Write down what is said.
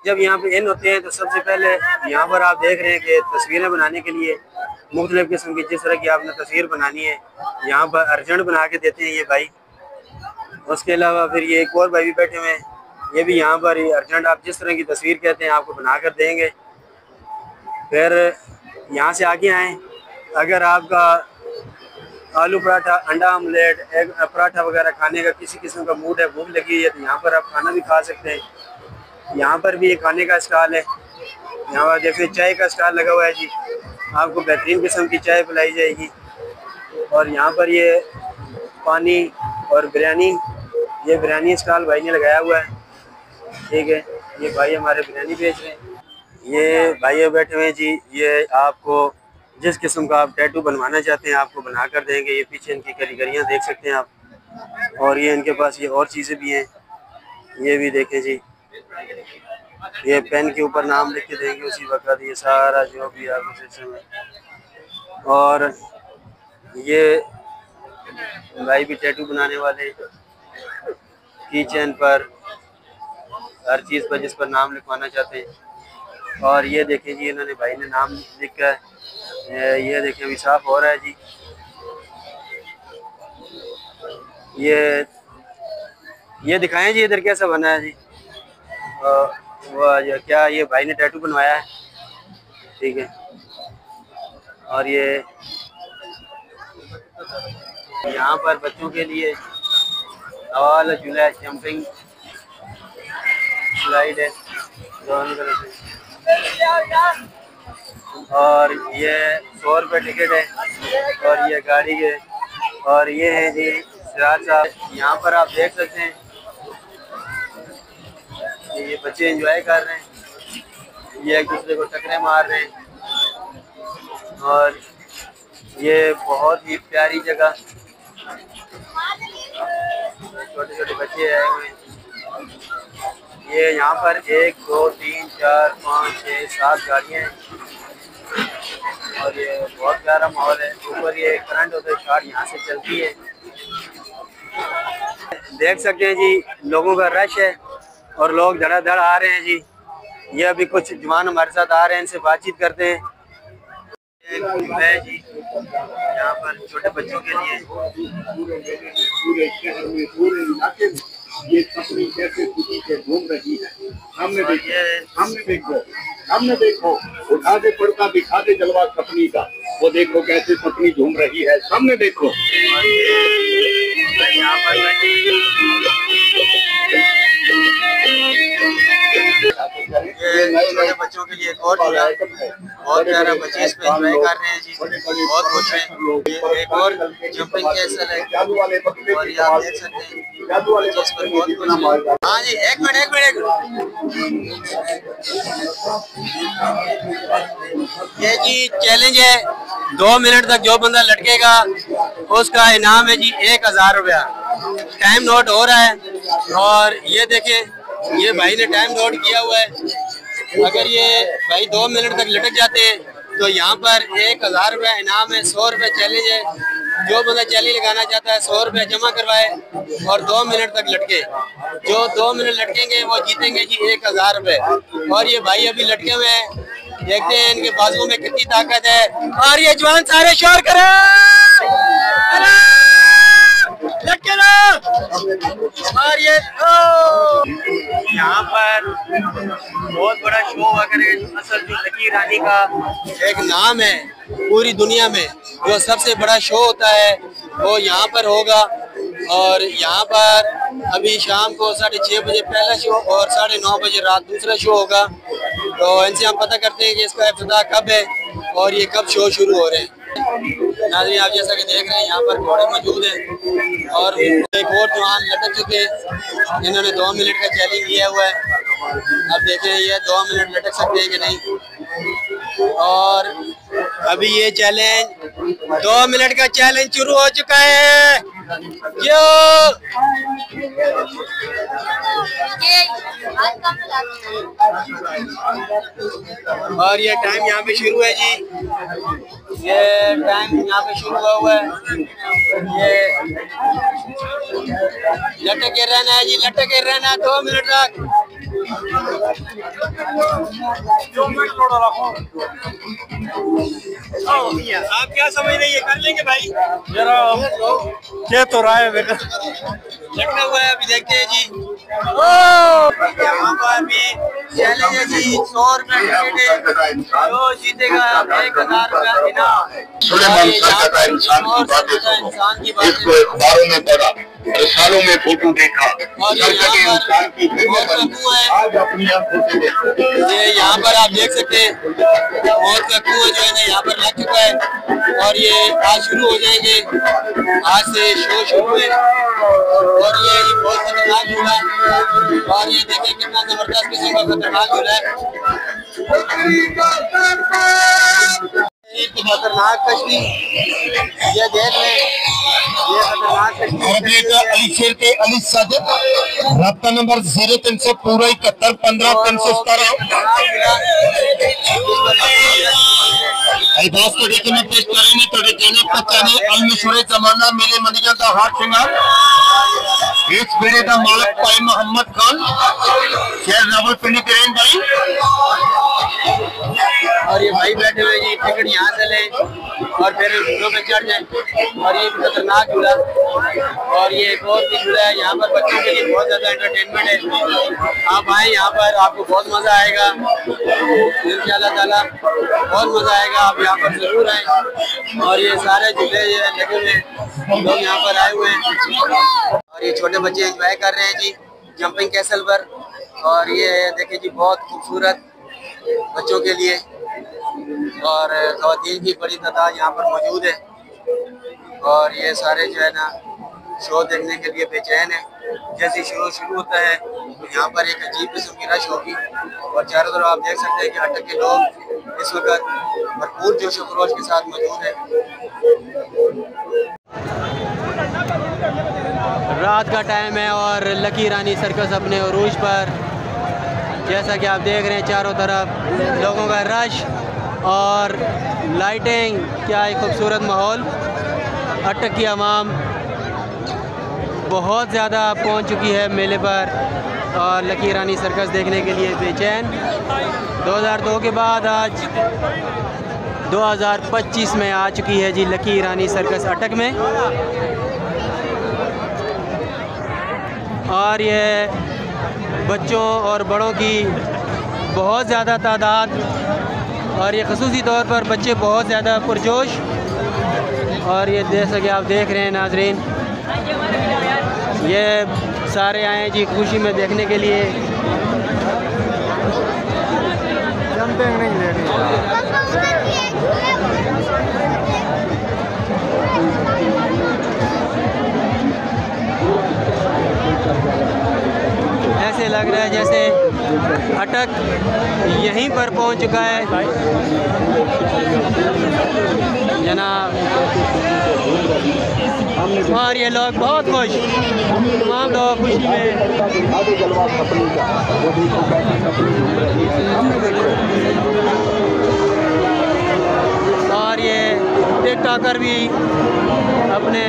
जब यहाँ पे इन होते हैं तो सबसे पहले यहाँ पर आप देख रहे हैं कि तस्वीरें बनाने के लिए मुख्तलिफ किस्म की जिस तरह की आपने तस्वीर बनानी है यहाँ पर अर्जेंट बना के देते हैं ये भाई। उसके अलावा फिर ये एक और भाई भी बैठे हुए हैं, ये भी यहाँ पर अर्जेंट आप जिस तरह की तस्वीर कहते हैं आपको बना कर देंगे। फिर यहाँ से आगे आएँ, अगर आपका आलू पराठा, अंडा आमलेट, एग पराठा वगैरह खाने का किसी किस्म का मूड है, भूख लगी है, तो यहाँ पर आप खाना भी खा सकते हैं। यहाँ पर भी एक खाने का स्टॉल है, यहाँ पर देखिए चाय का स्टॉल लगा हुआ है जी, आपको बेहतरीन किस्म की चाय पिलाई जाएगी। और यहाँ पर ये पानी और बिरयानी, ये बिरयानी स्टॉल भाई ने लगाया हुआ है, ठीक है। ये भाई हमारे बिरयानी बेच रहे हैं। ये भाई बैठे हुए हैं जी, ये आपको जिस किस्म का आप टैटू बनवाना चाहते हैं आपको बना कर देंगे। ये पीछे इनकी कारीगरियाँ देख सकते हैं आप, और ये इनके पास ये और चीज़ें भी हैं, ये भी देखें जी, ये पेन के ऊपर नाम लिख के देंगे उसी वक्त, ये सारा जो भी आपको सिस्टम है। और ये भाई भी टैटू बनाने वाले, कीचेन पर हर चीज़ पर जिस पर नाम लिखवाना चाहते हैं। और ये देखें जी, इन्होंने भाई ने नाम लिखा है, ये देखें अभी साफ हो रहा है जी। ये दिखाएं जी इधर कैसा बना है जी। वो क्या ये भाई ने टैटू बनवाया है, ठीक है। और ये यहाँ पर बच्चों के लिए हवाला झूला, जंपिंग स्लाइड है दोनों तरफ से। और ये 100 रुपये टिकट है। और ये गाड़ी है, और ये है जी सिराज साहब। यहाँ पर आप देख सकते हैं ये बच्चे एंजॉय कर रहे हैं, ये एक दूसरे को टक्करें मार रहे हैं। और ये बहुत ही प्यारी जगह, छोटे छोटे बच्चे आए हुए हैं। ये यहाँ पर 1 2 3 4 5 6 7 गाड़ियाँ हैं, और ये बहुत प्यारा माहौल है। ऊपर ये करंट होता है, शॉट यहाँ से चलती है, देख सकते हैं जी। लोगों का रश है और लोग धड़ाधड़ आ रहे हैं जी। ये अभी कुछ जवान हमारे साथ आ रहे हैं, इनसे बातचीत करते हैं। है जी यहाँ पर छोटे बच्चों के लिए पूरे शहर में, पूरे इलाके में ये तस्वीर कैसे खुशी से घूम रही है। हमने देखो उठा दे पड़ता दिखा दे जलवा सपनी का, वो देखो कैसे सपनी झूम रही है, सामने देखो। यहाँ पर छोटे बच्चों के लिए एक और बहुत प्यारा, बच्चे इस पे एंजॉय कर रहे हैं जी, बहुत खुश हैं। एक और जंपिंग कैसल है, और ये आप देख सकते हैं जिस पर बहुत खुश हैं। हाँ जी, एक मिनट ये जी चैलेंज है, 2 मिनट तक जो बंदा लटकेगा उसका इनाम है जी 1000 रुपया। टाइम नोट हो रहा है, और ये देखें ये भाई ने टाइम नोट किया हुआ है। अगर ये भाई 2 मिनट तक लटक जाते हैं तो यहाँ पर 1000 रुपया इनाम है। 100 रुपये चैलेंज है, जो बंदा चैलेंज लगाना चाहता है 100 रुपये जमा करवाए और 2 मिनट तक लटके। जो 2 मिनट लटकेंगे वो जीतेंगे जी 1000 रुपये। और ये भाई अभी लटके हुए हैं, देखते हैं इनके बाजुओं में कितनी ताकत है। और ये जवान सारे शोर करें, लटके रहो। और ये यहाँ पर बहुत बड़ा शो हुआ करेगा। असल जो लकी रानी का एक नाम है पूरी दुनिया में, जो सबसे बड़ा शो होता है वो यहाँ पर होगा। और यहाँ पर अभी शाम को 6:30 बजे पहला शो और 9:30 बजे रात दूसरा शो होगा। तो इनसे हम पता करते हैं कि इसका इब्तिदा कब है और ये कब शो शुरू हो रहे हैं। नाज़रीन आप जैसा कि देख रहे हैं यहाँ पर घोड़े मौजूद हैं, और एक और जवान लटक चुके हैं, इन्होंने 2 मिनट का चैलेंज लिया हुआ है। अब देखें ये 2 मिनट लटक सकते हैं कि नहीं। और अभी ये चैलेंज 2 मिनट का चैलेंज शुरू हो चुका है। क्यों और ये टाइम यहाँ पे शुरू है जी, ये टाइम यहाँ पे शुरू हुआ है। ये लटके रहना है जी, लटके रहना 2 मिनट तक। आप क्या समझ रहे हैं, कर लेंगे भाई? जरा क्या तो रहा है बेटा, लखनऊ हुआ है, अभी देखते हैं जी। यहाँ पर भी चैलेंज है जी, 100 रुपए टिकट है, जो जीतेगा 1000 रुपया इनाम। सुलेमान सर का इंसान की बातें इसको अखबारों में पढ़ा, रसालों में फोटो देखा, इंसान की आज अपनी आंखों से देखो। ये यहाँ पर आप देख सकते हैं मौत का कुआं जो है ना यहाँ पर लग चुका है, और ये आज शुरू हो जाएंगे। आज से शो शुरू है, और ये बहुत खतरनाक झूला है, और ये देखें कितना जबरदस्त किस्म का खतरनाक झूला है। खतरनाक कश्ती ये देख लें, ये खतरनाक कश्ती अली शेर के अली साजिद, रब्ता नंबर 0300 पूरा 71 15 317। अल्फाज को देखे में पेश करेंगे तो चैनल का चैनल अल मशहूर जमाना मेरे मलिका का हाथ सिंगार इस बेड़े का मालक भाई मोहम्मद खान शेर रावलपिंडी करें भाई। और ये भाई बैठे हुए जी, टिकट यहाँ से लें और फिर झूलों पे चढ़ जाएं। और ये खतरनाक झूला, और ये एक और भी झूला है, यहाँ पर बच्चों के लिए बहुत ज्यादा एंटरटेनमेंट है। आप आए यहाँ पर, आपको बहुत मजा आएगा इंशाल्लाह ताला, बहुत मजा आएगा। आप यहाँ पर जरूर आए। और ये सारे झूले लगे हुए लोग यहाँ पर आए हुए हैं, और ये छोटे बच्चे एंजॉय कर रहे हैं जी जंपिंग कैसल पर। और ये देखिए जी बहुत खूबसूरत बच्चों के लिए, और ख़वातीन की बड़ी तादाद यहाँ पर मौजूद है। और ये सारे जो है ना शो देखने के लिए बेचैन है। जैसे शो शुरू होता है तो यहाँ पर एक अजीब किस्म की रश होगी, और चारों तरफ आप देख सकते हैं कि अटक के लोग इस वक्त भरपूर जोश और खरोश के साथ मौजूद है। रात का टाइम है और लकी रानी सर्कस अपने उरूज पर, जैसा कि आप देख रहे हैं चारों तरफ लोगों का रश और लाइटिंग, क्या एक खूबसूरत माहौल। अटक की आवाम बहुत ज़्यादा पहुंच चुकी है मेले पर और लकी रानी सर्कस देखने के लिए बेचैन। 2002 के बाद आज 2025 में आ चुकी है जी लकी रानी सर्कस अटक में। और ये बच्चों और बड़ों की बहुत ज़्यादा तादाद, और ये ख़ुसूसी तौर पर बच्चे बहुत ज़्यादा पुरजोश। और ये जैसा कि आप देख रहे हैं नाजरीन, ये सारे आए हैं जी खुशी में देखने के लिए। जंपिंग नहीं ले रही, ऐसे लग रहा है जैसे अटक यहीं पर पहुंच चुका है जनाब। और ये लोग बहुत खुश, तमाम लोग खुशी में। और ये टिकटॉकर भी अपने